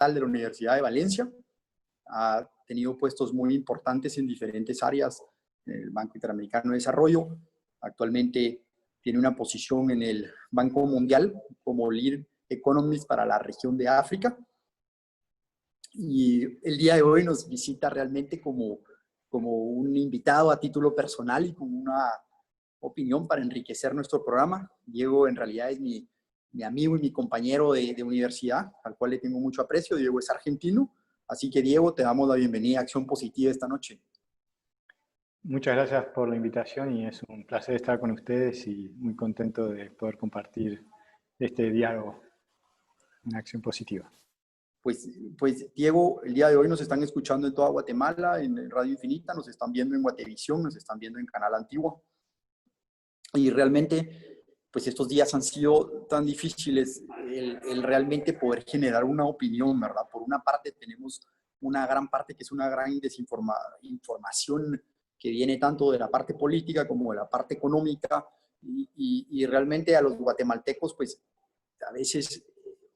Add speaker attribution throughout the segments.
Speaker 1: de la Universidad de Valencia. Ha tenido puestos muy importantes en diferentes áreas en el Banco Interamericano de Desarrollo. Actualmente tiene una posición en el Banco Mundial como Lead Economist para la región de África. Y el día de hoy nos visita realmente como un invitado a título personal y con una opinión para enriquecer nuestro programa. Diego en realidad es mi amigo y mi compañero de universidad, al cual le tengo mucho aprecio. Diego es argentino, así que Diego, te damos la bienvenida a Acción Positiva esta noche.
Speaker 2: Muchas gracias por la invitación y es un placer estar con ustedes y muy contento de poder compartir este diálogo en Acción Positiva.
Speaker 1: Pues Diego, el día de hoy nos están escuchando en toda Guatemala, en Radio Infinita, nos están viendo en Guatevisión, nos están viendo en Canal Antigua. Y realmente, pues estos días han sido tan difíciles el realmente poder generar una opinión, ¿verdad? Por una parte tenemos una gran parte que es una gran información que viene tanto de la parte política como de la parte económica y realmente a los guatemaltecos, pues a veces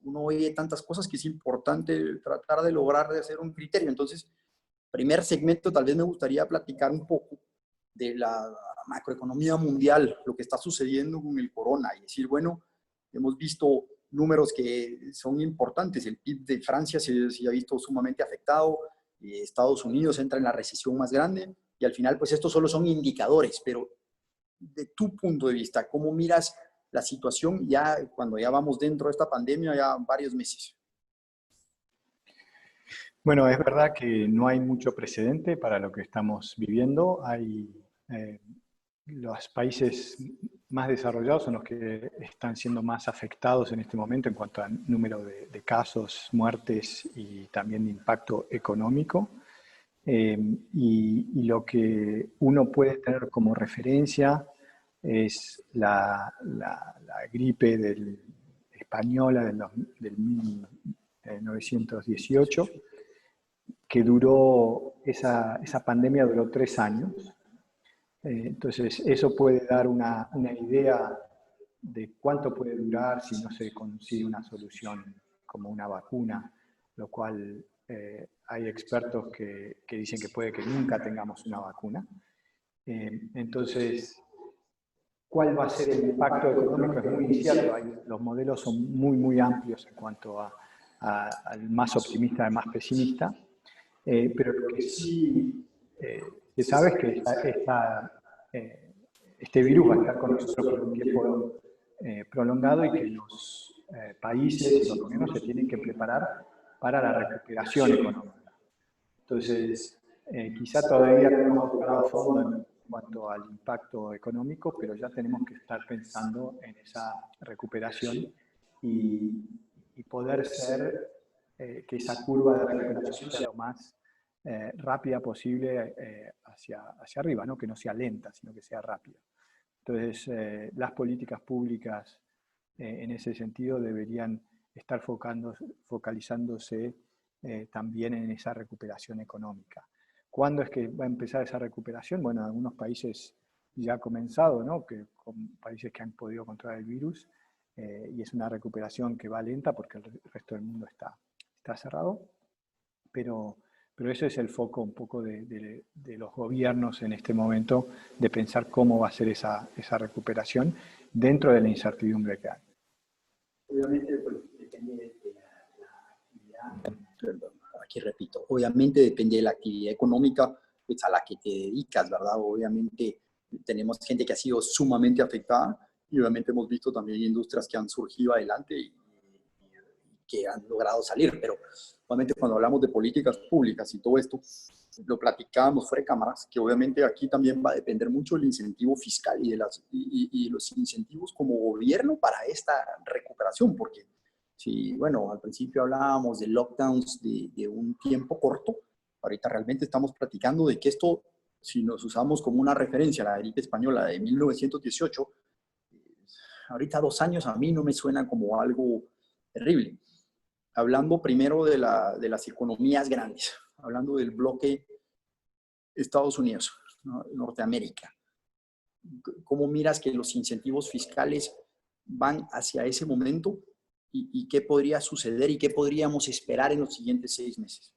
Speaker 1: uno oye tantas cosas que es importante tratar de lograr de hacer un criterio. Entonces, primer segmento, tal vez me gustaría platicar un poco de la macroeconomía mundial, lo que está sucediendo con el corona y decir, bueno, hemos visto números que son importantes. El PIB de Francia se ha visto sumamente afectado, Estados Unidos entra en la recesión más grande y al final, pues estos solo son indicadores, pero de tu punto de vista, ¿cómo miras la situación ya cuando ya vamos dentro de esta pandemia ya varios meses?
Speaker 2: Bueno, es verdad que no hay mucho precedente para lo que estamos viviendo. Los países más desarrollados son los que están siendo más afectados en este momento en cuanto al número de casos, muertes y también de impacto económico. Y lo que uno puede tener como referencia es la gripe española del 1918, que esa pandemia duró 3 años. Entonces, eso puede dar una idea de cuánto puede durar si no se consigue una solución como una vacuna, lo cual hay expertos que dicen que puede que nunca tengamos una vacuna. Entonces, ¿cuál va a ser el impacto económico? Es muy incierto. Los modelos son muy amplios en cuanto al más optimista al más pesimista. Pero lo que sí se sabe es que este virus va a estar con nosotros por un tiempo prolongado y que los países y los gobiernos se tienen que preparar para la recuperación económica. Entonces, quizá todavía no hemos tocado a fondo en cuanto al impacto económico, pero ya tenemos que estar pensando en esa recuperación y poder ser que esa curva de recuperación sea lo más rápida posible hacia arriba, ¿no? Que no sea lenta, sino que sea rápida. Entonces, las políticas públicas en ese sentido deberían estar focalizándose también en esa recuperación económica. ¿Cuándo es que va a empezar esa recuperación? Bueno, en algunos países ya ha comenzado, ¿no? Con países que han podido controlar el virus, y es una recuperación que va lenta porque el resto del mundo está cerrado, pero ese es el foco un poco de los gobiernos en este momento, de pensar cómo va a ser esa recuperación dentro de la incertidumbre que hay.
Speaker 1: Obviamente, pues, depende de la actividad, perdón, aquí repito, obviamente depende de la actividad económica pues, a la que te dedicas, ¿verdad? Obviamente tenemos gente que ha sido sumamente afectada y obviamente hemos visto también industrias que han surgido adelante y que han logrado salir, pero obviamente cuando hablamos de políticas públicas y todo esto, lo platicábamos fuera de cámaras, que obviamente aquí también va a depender mucho del incentivo fiscal y los incentivos como gobierno para esta recuperación, porque si, bueno, al principio hablábamos de lockdowns de un tiempo corto, ahorita realmente estamos platicando de que esto, si nos usamos como una referencia, la gripe española de 1918, ahorita 2 años a mí no me suena como algo terrible. Hablando primero de las economías grandes, hablando del bloque Estados Unidos, ¿no? Norteamérica. ¿Cómo miras que los incentivos fiscales van hacia ese momento y qué podría suceder y qué podríamos esperar en los siguientes 6 meses?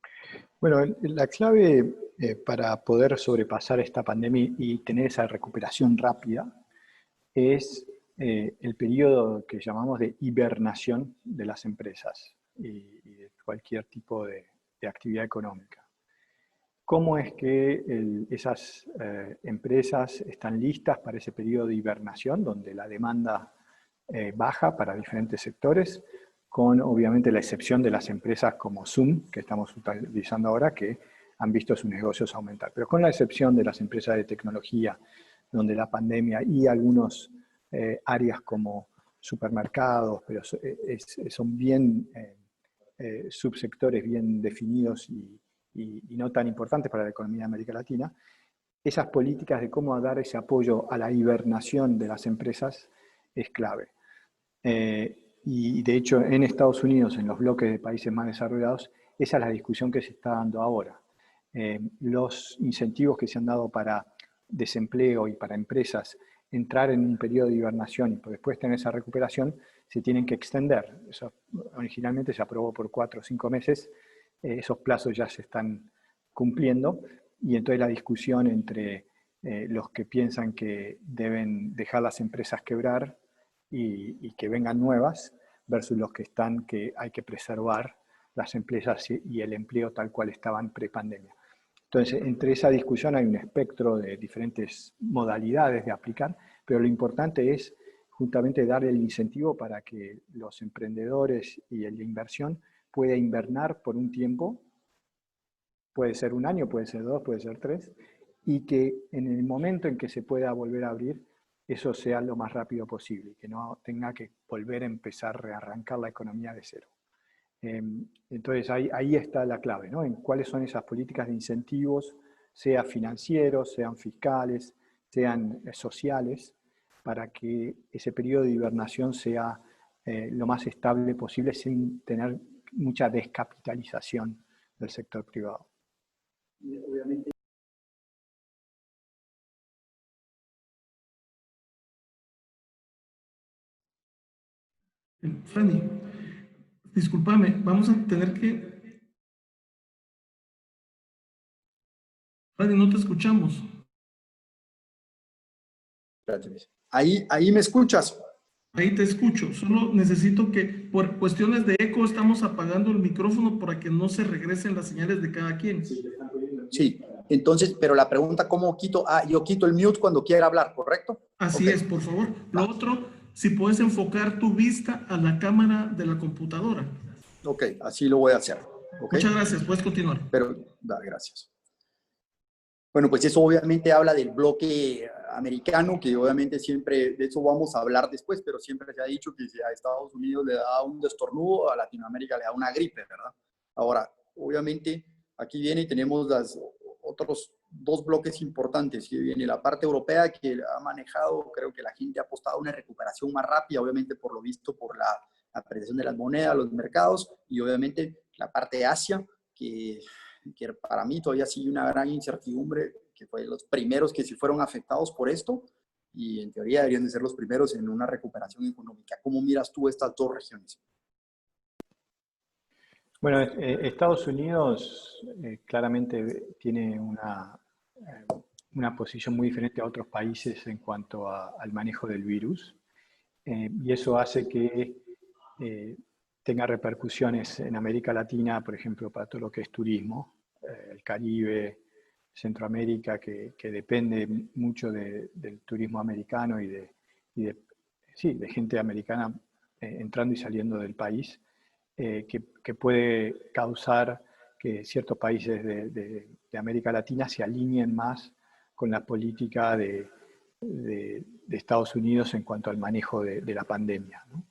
Speaker 2: Bueno, la clave para poder sobrepasar esta pandemia y tener esa recuperación rápida es el periodo que llamamos de hibernación de las empresas y de cualquier tipo de actividad económica. ¿Cómo es que esas empresas están listas para ese periodo de hibernación, donde la demanda baja para diferentes sectores, con obviamente la excepción de las empresas como Zoom, que estamos utilizando ahora, que han visto sus negocios aumentar? Pero con la excepción de las empresas de tecnología, donde la pandemia y algunos áreas como supermercados, pero son bien subsectores bien definidos y no tan importantes para la economía de América Latina, esas políticas de cómo dar ese apoyo a la hibernación de las empresas es clave. Y de hecho en Estados Unidos, en los bloques de países más desarrollados, esa es la discusión que se está dando ahora. Los incentivos que se han dado para desempleo y para empresas entrar en un periodo de hibernación y después tener esa recuperación, se tienen que extender. Eso originalmente se aprobó por 4 o 5 meses, esos plazos ya se están cumpliendo, y entonces la discusión entre los que piensan que deben dejar las empresas quebrar y que vengan nuevas, versus los que están que hay que preservar las empresas y el empleo tal cual estaban pre-pandemia. Entonces, entre esa discusión hay un espectro de diferentes modalidades de aplicar, pero lo importante es justamente dar el incentivo para que los emprendedores y la inversión pueda invernar por un tiempo, puede ser 1 año, puede ser 2, puede ser 3, y que en el momento en que se pueda volver a abrir, eso sea lo más rápido posible, y que no tenga que volver a empezar a rearrancar la economía de cero. Entonces ahí está la clave, ¿no? En cuáles son esas políticas de incentivos, sea financieros, sean fiscales, sean sociales, para que ese periodo de hibernación sea lo más estable posible sin tener mucha descapitalización del sector privado.
Speaker 1: Obviamente.
Speaker 3: Fanny, discúlpame, vamos a tener que... Fanny, no te escuchamos.
Speaker 1: Ahí me escuchas.
Speaker 3: Ahí te escucho, solo necesito que por cuestiones de eco estamos apagando el micrófono para que no se regresen las señales de cada quien.
Speaker 1: Sí, entonces, pero la pregunta, ¿cómo quito? Yo quito el mute cuando quiera hablar, ¿correcto?
Speaker 3: Así es, por favor. Lo otro, si puedes enfocar tu vista a la cámara de la computadora.
Speaker 1: Ok, así lo voy a hacer. ¿Okay?
Speaker 3: Muchas gracias, puedes continuar.
Speaker 1: Pero, gracias. Bueno, pues eso obviamente habla del bloque americano, que obviamente siempre, de eso vamos a hablar después, pero siempre se ha dicho que si a Estados Unidos le da un destornudo, a Latinoamérica le da una gripe, ¿verdad? Ahora, obviamente, aquí viene y tenemos los otros 2 bloques importantes, que viene la parte europea, que ha manejado, creo que la gente ha apostado a una recuperación más rápida, obviamente por lo visto por la apreciación de las monedas, los mercados, y obviamente la parte de Asia, que para mí todavía sigue una gran incertidumbre, que fue los primeros que sí fueron afectados por esto, y en teoría deberían de ser los primeros en una recuperación económica. ¿Cómo miras tú estas 2 regiones?
Speaker 2: Bueno, Estados Unidos claramente tiene una posición muy diferente a otros países en cuanto al manejo del virus, y eso hace que tenga repercusiones en América Latina, por ejemplo, para todo lo que es turismo, el Caribe, Centroamérica, que depende mucho del turismo americano y de gente americana entrando y saliendo del país, que puede causar que ciertos países de América Latina se alineen más con la política de Estados Unidos en cuanto al manejo de la pandemia, ¿no?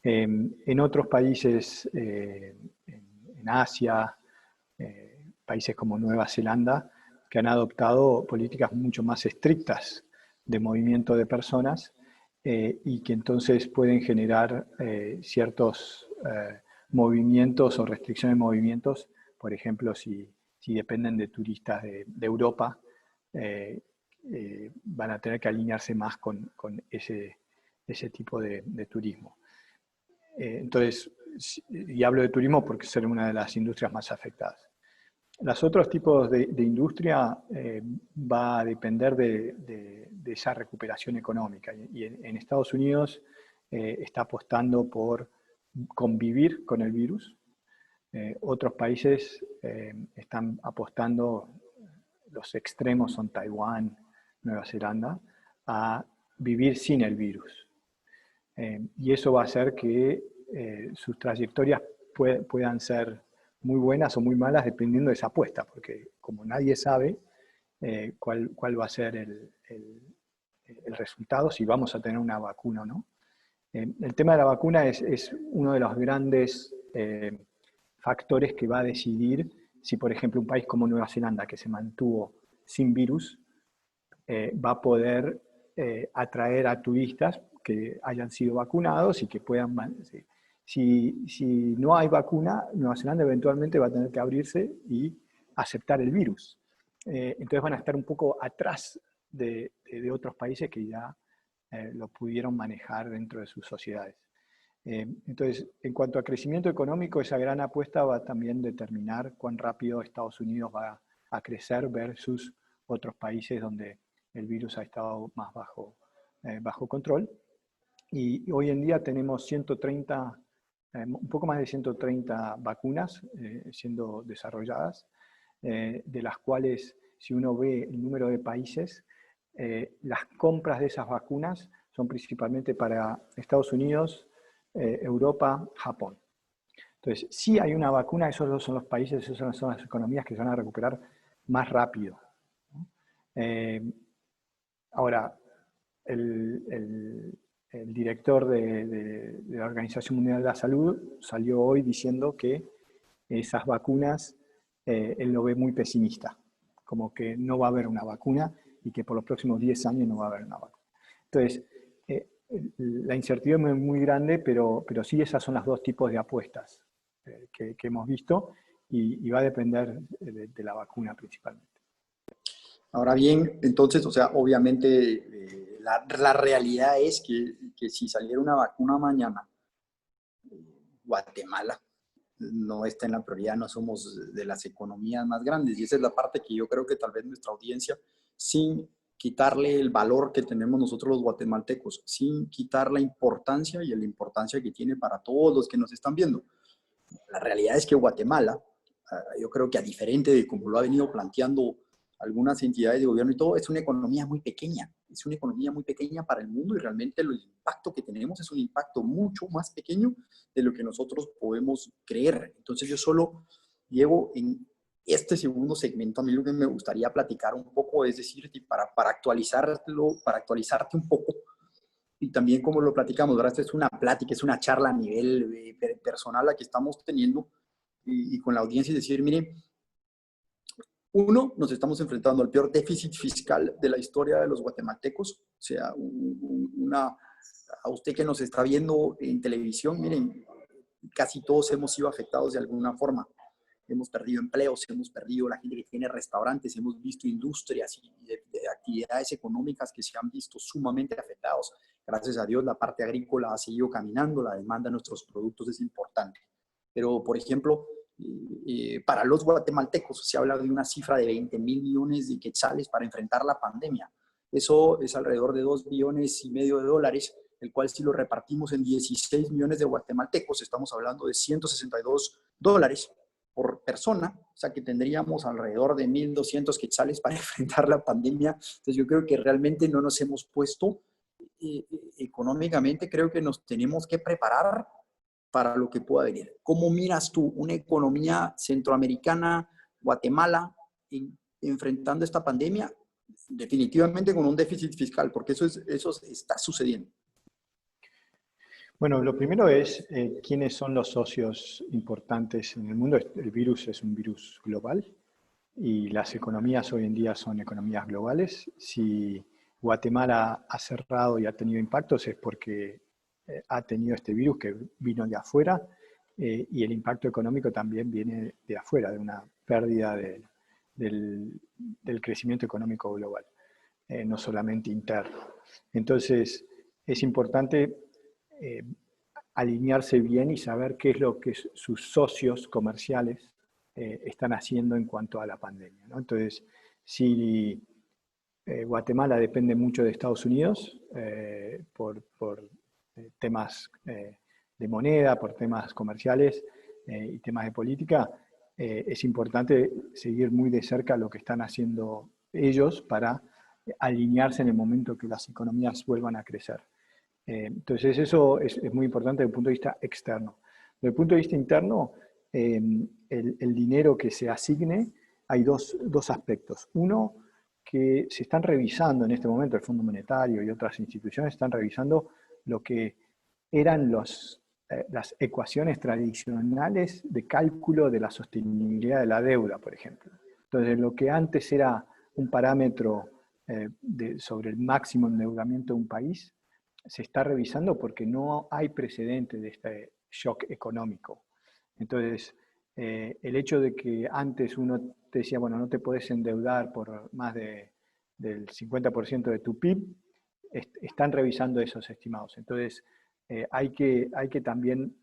Speaker 2: En otros países, en Asia, países como Nueva Zelanda, que han adoptado políticas mucho más estrictas de movimiento de personas y que entonces pueden generar ciertos movimientos o restricciones de movimientos, por ejemplo, si dependen de turistas de Europa, van a tener que alinearse más con ese tipo de turismo. Entonces, y hablo de turismo porque es una de las industrias más afectadas. Los otros tipos de industria va a depender de esa recuperación económica. Y en Estados Unidos está apostando por convivir con el virus. Otros países están apostando, los extremos son Taiwán, Nueva Zelanda, a vivir sin el virus. Y eso va a hacer que sus trayectorias puedan ser muy buenas o muy malas dependiendo de esa apuesta, porque como nadie sabe cuál va a ser el resultado, si vamos a tener una vacuna o no. El tema de la vacuna es uno de los grandes factores que va a decidir si, por ejemplo, un país como Nueva Zelanda, que se mantuvo sin virus, va a poder atraer a turistas que hayan sido vacunados y que puedan... Si no hay vacuna, Nueva Zelanda eventualmente va a tener que abrirse y aceptar el virus. Entonces van a estar un poco atrás de otros países que ya lo pudieron manejar dentro de sus sociedades. Entonces, en cuanto a crecimiento económico, esa gran apuesta va a también determinar cuán rápido Estados Unidos va a crecer versus otros países donde el virus ha estado más bajo control. Y hoy en día tenemos 130, un poco más de 130 vacunas siendo desarrolladas, de las cuales, si uno ve el número de países, las compras de esas vacunas son principalmente para Estados Unidos, Europa, Japón. Entonces, si hay una vacuna, esos son los países, esas son las economías que se van a recuperar más rápido. Ahora, el director de la Organización Mundial de la Salud salió hoy diciendo que esas vacunas, él lo ve muy pesimista, como que no va a haber una vacuna y que por los próximos 10 años no va a haber una vacuna. Entonces, la incertidumbre es muy grande, pero sí esas son los dos tipos de apuestas que hemos visto y va a depender de la vacuna principalmente.
Speaker 1: Ahora bien, entonces, o sea, obviamente la realidad es que si saliera una vacuna mañana, Guatemala no está en la prioridad, no somos de las economías más grandes. Y esa es la parte que yo creo que tal vez nuestra audiencia, sin quitarle el valor que tenemos nosotros los guatemaltecos, sin quitar la importancia y la importancia que tiene para todos los que nos están viendo. La realidad es que Guatemala, yo creo que a diferente de como lo ha venido planteando algunas entidades de gobierno y todo, es una economía muy pequeña. Es una economía muy pequeña para el mundo y realmente el impacto que tenemos es un impacto mucho más pequeño de lo que nosotros podemos creer. Entonces yo solo llego en este segundo segmento, a mí lo que me gustaría platicar un poco, es decir, para actualizarte un poco, y también como lo platicamos, ¿verdad? Esta es una plática, es una charla a nivel personal la que estamos teniendo y con la audiencia, y decir, mire, uno, nos estamos enfrentando al peor déficit fiscal de la historia de los guatemaltecos. O sea, a usted que nos está viendo en televisión, miren, casi todos hemos sido afectados de alguna forma. Hemos perdido empleos, hemos perdido la gente que tiene restaurantes, hemos visto industrias y de actividades económicas que se han visto sumamente afectados. Gracias a Dios, la parte agrícola ha seguido caminando, la demanda de nuestros productos es importante. Pero, por ejemplo, para los guatemaltecos se habla de una cifra de 20 mil millones de quetzales para enfrentar la pandemia. Eso es alrededor de 2,5 billones de dólares, el cual si lo repartimos en 16 millones de guatemaltecos, estamos hablando de 162 dólares por persona, o sea que tendríamos alrededor de 1,200 quetzales para enfrentar la pandemia. Entonces yo creo que realmente no nos hemos puesto económicamente, creo que nos tenemos que preparar para lo que pueda venir. ¿Cómo miras tú una economía centroamericana, Guatemala, enfrentando esta pandemia? Definitivamente con un déficit fiscal, porque eso está sucediendo.
Speaker 2: Bueno, lo primero es quiénes son los socios importantes en el mundo. El virus es un virus global y las economías hoy en día son economías globales. Si Guatemala ha cerrado y ha tenido impactos es porque ha tenido este virus que vino de afuera y el impacto económico también viene de afuera, de una pérdida del crecimiento económico global, no solamente interno. Entonces, es importante alinearse bien y saber qué es lo que sus socios comerciales están haciendo en cuanto a la pandemia, ¿no? Entonces, si Guatemala depende mucho de Estados Unidos por temas de moneda, por temas comerciales y temas de política, es importante seguir muy de cerca lo que están haciendo ellos para alinearse en el momento que las economías vuelvan a crecer. Entonces eso es muy importante desde el punto de vista externo. Desde el punto de vista interno, el dinero que se asigne, hay dos aspectos. Uno, que se están revisando en este momento, el Fondo Monetario y otras instituciones están revisando lo que eran las ecuaciones tradicionales de cálculo de la sostenibilidad de la deuda, por ejemplo. Entonces, lo que antes era un parámetro sobre el máximo endeudamiento de un país, se está revisando porque no hay precedente de este shock económico. Entonces, el hecho de que antes uno te decía, bueno, no te podés endeudar por más del 50% de tu PIB, están revisando esos estimados. Entonces, hay que también,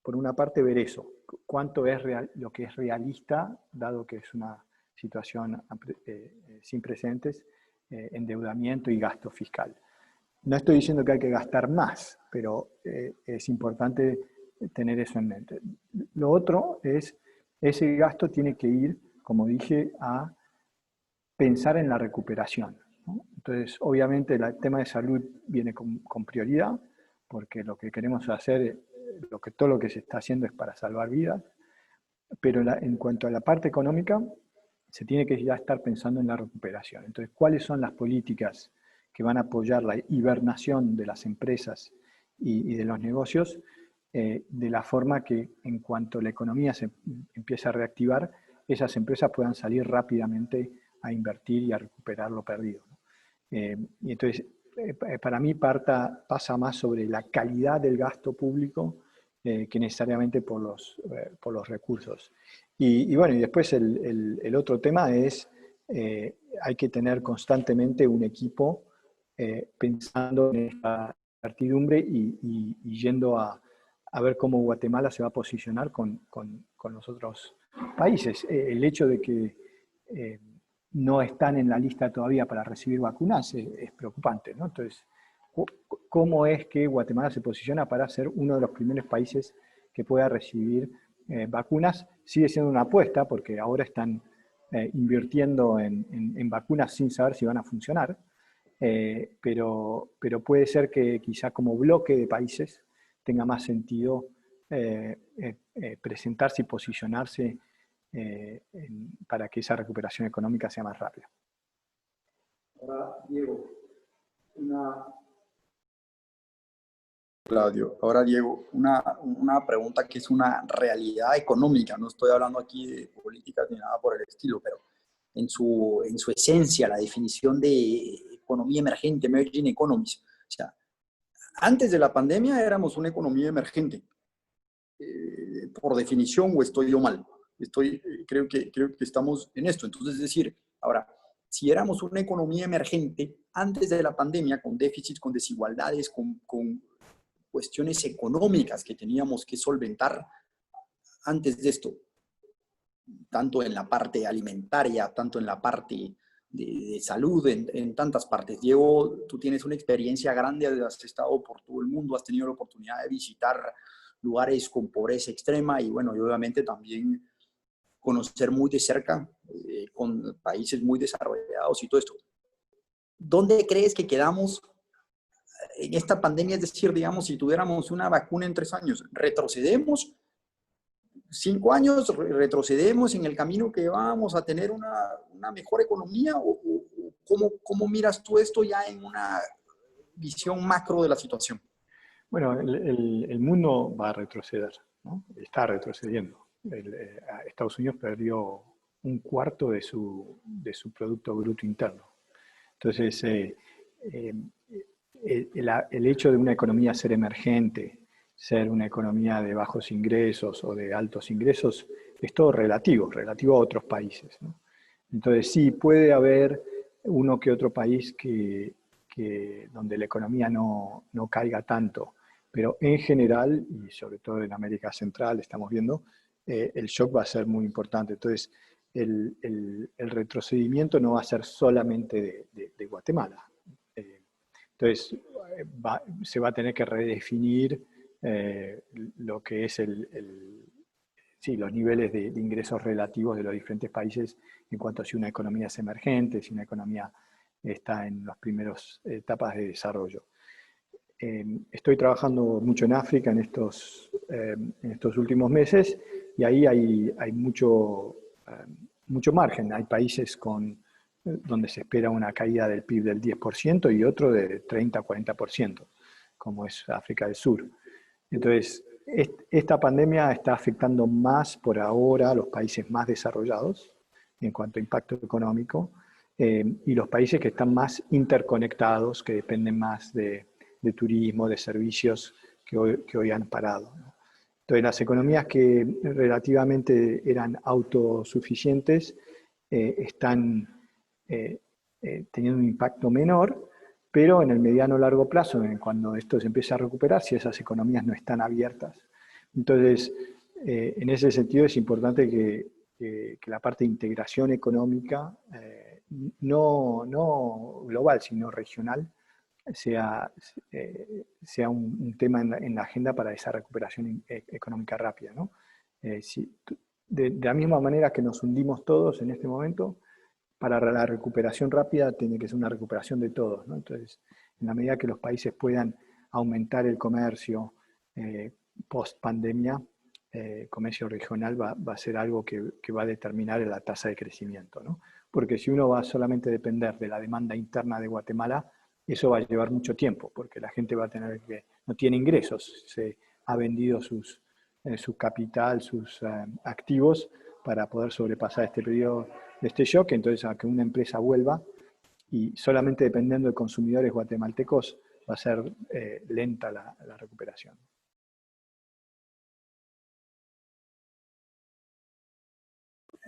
Speaker 2: por una parte, ver eso, cuánto es lo que es realista, dado que es una situación sin precedentes, endeudamiento y gasto fiscal. No estoy diciendo que hay que gastar más, pero es importante tener eso en mente. Lo otro es, ese gasto tiene que ir, como dije, a pensar en la recuperación, ¿no? Entonces, obviamente, el tema de salud viene con prioridad, porque lo que queremos hacer, todo lo que se está haciendo es para salvar vidas, pero en cuanto a la parte económica, se tiene que ya estar pensando en la recuperación. Entonces, ¿cuáles son las políticas que van a apoyar la hibernación de las empresas y de los negocios, de la forma que en cuanto la economía se empiece a reactivar, esas empresas puedan salir rápidamente a invertir y a recuperar lo perdido, ¿no? Y entonces, para mí pasa más sobre la calidad del gasto público que necesariamente por los recursos. Y bueno, y después el otro tema es, hay que tener constantemente un equipo pensando en esta incertidumbre y yendo a ver cómo Guatemala se va a posicionar con los otros países. El hecho de que no están en la lista todavía para recibir vacunas es preocupante, ¿no? Entonces, ¿cómo es que Guatemala se posiciona para ser uno de los primeros países que pueda recibir vacunas? Sigue siendo una apuesta porque ahora están invirtiendo en vacunas sin saber si van a funcionar, pero puede ser que quizá como bloque de países tenga más sentido presentarse y posicionarse para que esa recuperación económica sea más rápida.
Speaker 1: Ahora, Diego, Claudio, ahora Diego, una pregunta que es una realidad económica, no estoy hablando aquí de políticas ni nada por el estilo, pero en su esencia, la definición de economía emergente, emerging economies. O sea, antes de la pandemia éramos una economía emergente, por definición, o estoy yo mal. Creo que estamos en esto. Entonces, es decir, ahora, si éramos una economía emergente antes de la pandemia, con déficits, con desigualdades, con cuestiones económicas que teníamos que solventar antes de esto, tanto en la parte alimentaria, tanto en la parte de salud, en tantas partes. Diego, tú tienes una experiencia grande, has estado por todo el mundo, has tenido la oportunidad de visitar lugares con pobreza extrema y bueno, y obviamente también conocer muy de cerca con países muy desarrollados y todo esto. ¿Dónde crees que quedamos en esta pandemia? Es decir, digamos, si tuviéramos una vacuna en 3 años, ¿retrocedemos 5 años, retrocedemos en el camino que vamos a tener una mejor economía? ¿O cómo miras tú esto ya en una visión macro de la situación?
Speaker 2: Bueno, el mundo va a retroceder, ¿no? Está retrocediendo. Estados Unidos perdió 1/4 de su Producto Bruto Interno. Entonces, el hecho de una economía ser emergente, ser una economía de bajos ingresos o de altos ingresos, es todo relativo a otros países, ¿no? Entonces sí, puede haber uno que otro país donde la economía no caiga tanto Pero en general, y sobre todo en América Central, estamos viendo, el shock va a ser muy importante. Entonces, el retrocedimiento no va a ser solamente de Guatemala. Entonces, se va a tener que redefinir lo que es sí, los niveles de ingresos relativos de los diferentes países en cuanto a si una economía es emergente, si una economía está en las primeras etapas de desarrollo. Estoy trabajando mucho en África en estos últimos meses y ahí hay mucho margen. Hay países donde se espera una caída del PIB del 10% y otro de 30-40%, como es África del Sur. Entonces, esta pandemia está afectando más por ahora a los países más desarrollados en cuanto a impacto económico y los países que están más interconectados, que dependen más de turismo, de servicios que hoy han parado. Entonces, las economías que relativamente eran autosuficientes están teniendo un impacto menor, pero en el mediano o largo plazo, cuando esto se empiece a recuperar, si esas economías no están abiertas. Entonces, en ese sentido es importante que la parte de integración económica, no global, sino regional, sea un tema en la agenda para esa recuperación económica rápida, ¿no? De la misma manera que nos hundimos todos en este momento, para la recuperación rápida tiene que ser una recuperación de todos, ¿no? Entonces, en la medida que los países puedan aumentar el comercio post pandemia, comercio regional va a ser algo que va a determinar la tasa de crecimiento, ¿no? Porque si uno va solamente a depender de la demanda interna de Guatemala, eso va a llevar mucho tiempo, porque la gente va a tener no tiene ingresos, se ha vendido su capital, sus activos para poder sobrepasar este periodo de este shock. Entonces, a que una empresa vuelva y solamente dependiendo de consumidores guatemaltecos va a ser lenta la recuperación.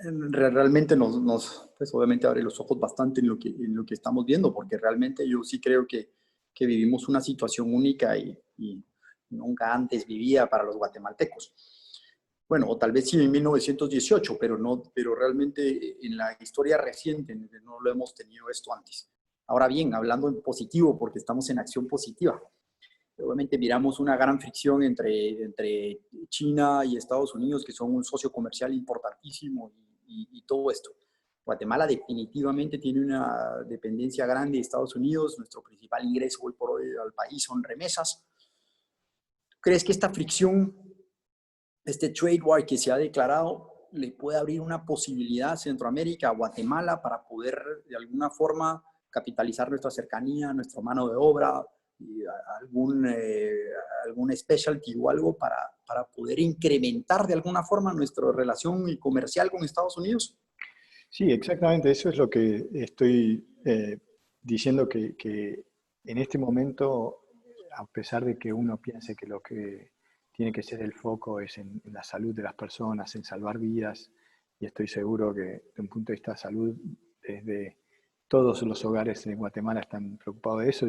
Speaker 1: Realmente pues obviamente abre los ojos bastante en lo que estamos viendo, porque realmente yo sí creo que vivimos una situación única y nunca antes vivía para los guatemaltecos. Bueno, o tal vez sí en 1918, pero realmente en la historia reciente no lo hemos tenido esto antes. Ahora bien, hablando en positivo, porque estamos en acción positiva, obviamente miramos una gran fricción entre China y Estados Unidos, que son un socio comercial importantísimo y todo esto. Guatemala definitivamente tiene una dependencia grande de Estados Unidos. Nuestro principal ingreso hoy por hoy al país son remesas. ¿Crees que esta fricción, este trade war que se ha declarado, le puede abrir una posibilidad a Centroamérica, a Guatemala, para poder de alguna forma capitalizar nuestra cercanía, nuestra mano de obra, y algún specialty o algo para poder incrementar de alguna forma nuestra relación comercial con Estados Unidos?
Speaker 2: Sí, exactamente. Eso es lo que estoy diciendo que en este momento, a pesar de que uno piense que lo que tiene que ser el foco es en la salud de las personas, en salvar vidas, y estoy seguro que desde un punto de vista de salud, desde todos los hogares en Guatemala están preocupados de eso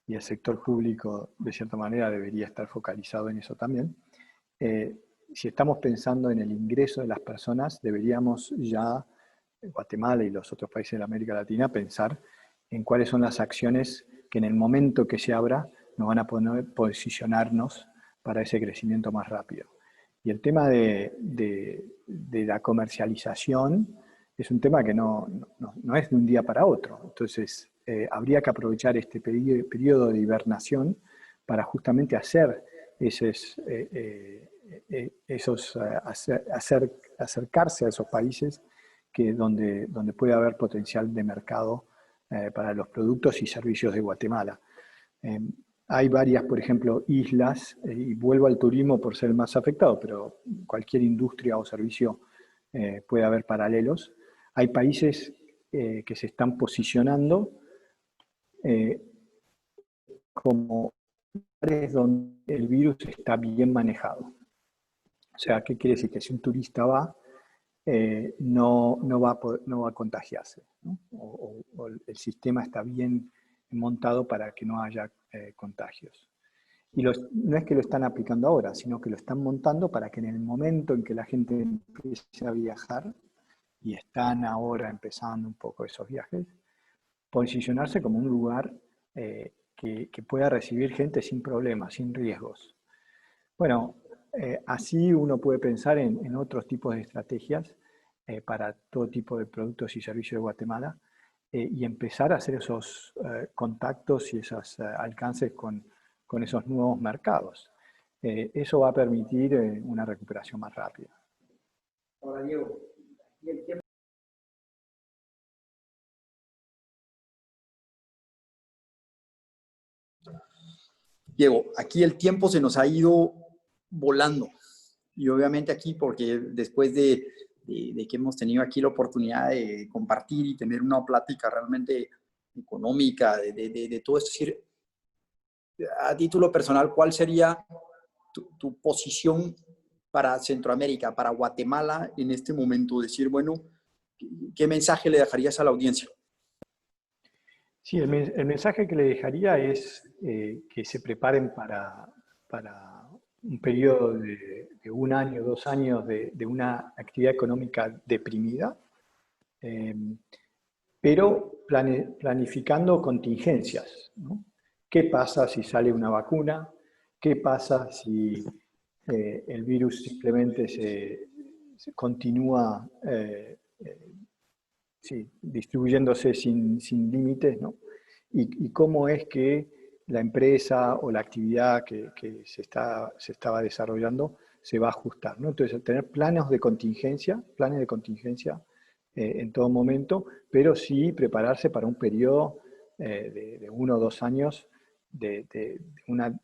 Speaker 2: y el sector público, de cierta manera, debería estar focalizado en eso también. Si estamos pensando en el ingreso de las personas, deberíamos ya, en Guatemala y los otros países de América Latina, pensar en cuáles son las acciones que en el momento que se abra nos van a poder posicionarnos para ese crecimiento más rápido. Y el tema de la comercialización es un tema que no es de un día para otro. Entonces, habría que aprovechar este periodo de hibernación para justamente hacer acercarse a esos países donde puede haber potencial de mercado para los productos y servicios de Guatemala. Hay varias, por ejemplo, islas, y vuelvo al turismo por ser el más afectado, pero cualquier industria o servicio puede haber paralelos. Hay países que se están posicionando como lugares donde el virus está bien manejado. O sea, ¿qué quiere decir? Que si un turista va, no va a contagiarse, ¿no? O el sistema está bien montado para que no haya contagios. no es que lo están aplicando ahora, sino que lo están montando para que en el momento en que la gente empiece a viajar, y están ahora empezando un poco esos viajes, posicionarse como un lugar que pueda recibir gente sin problemas, sin riesgos. Bueno, así uno puede pensar en otros tipos de estrategias para todo tipo de productos y servicios de Guatemala y empezar a hacer esos contactos y esos alcances con esos nuevos mercados. Eso va a permitir una recuperación más rápida.
Speaker 1: Ahora, Diego, aquí el tiempo se nos ha ido volando. Y obviamente aquí, porque después de que hemos tenido aquí la oportunidad de compartir y tener una plática realmente económica, de todo esto, es decir, a título personal, ¿cuál sería tu posición para Centroamérica, para Guatemala en este momento? Decir, bueno, ¿qué mensaje le dejarías a la audiencia?
Speaker 2: Sí, el mensaje que le dejaría es que se preparen para un periodo de 1 año, 2 años de una actividad económica deprimida, pero planificando contingencias, ¿no? ¿Qué pasa si sale una vacuna? ¿Qué pasa si el virus simplemente se continúa sí, distribuyéndose sin límites, ¿no? Y cómo es que la empresa o la actividad que se estaba desarrollando se va a ajustar, ¿no? Entonces, tener planes de contingencia en todo momento, pero sí prepararse para un periodo de 1 o 2 años de una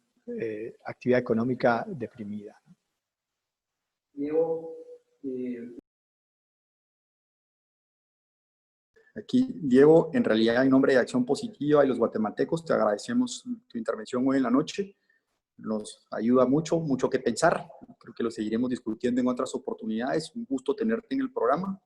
Speaker 2: actividad económica deprimida.
Speaker 1: Diego, aquí, Diego, en realidad en nombre de Acción Positiva y los guatemaltecos te agradecemos tu intervención hoy en la noche. Nos ayuda mucho, mucho que pensar. Creo que lo seguiremos discutiendo en otras oportunidades. Un gusto tenerte en el programa.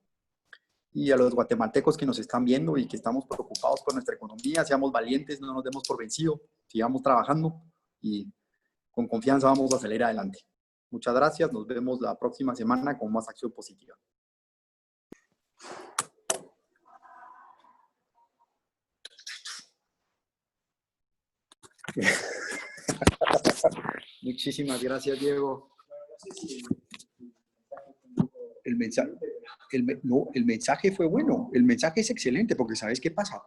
Speaker 1: Y a los guatemaltecos que nos están viendo y que estamos preocupados por nuestra economía, seamos valientes, no nos demos por vencidos, sigamos trabajando y con confianza vamos a salir adelante. Muchas gracias, nos vemos la próxima semana con más Acción Positiva. Muchísimas gracias, Diego. El mensaje fue bueno, el mensaje es excelente, porque ¿sabes qué pasa?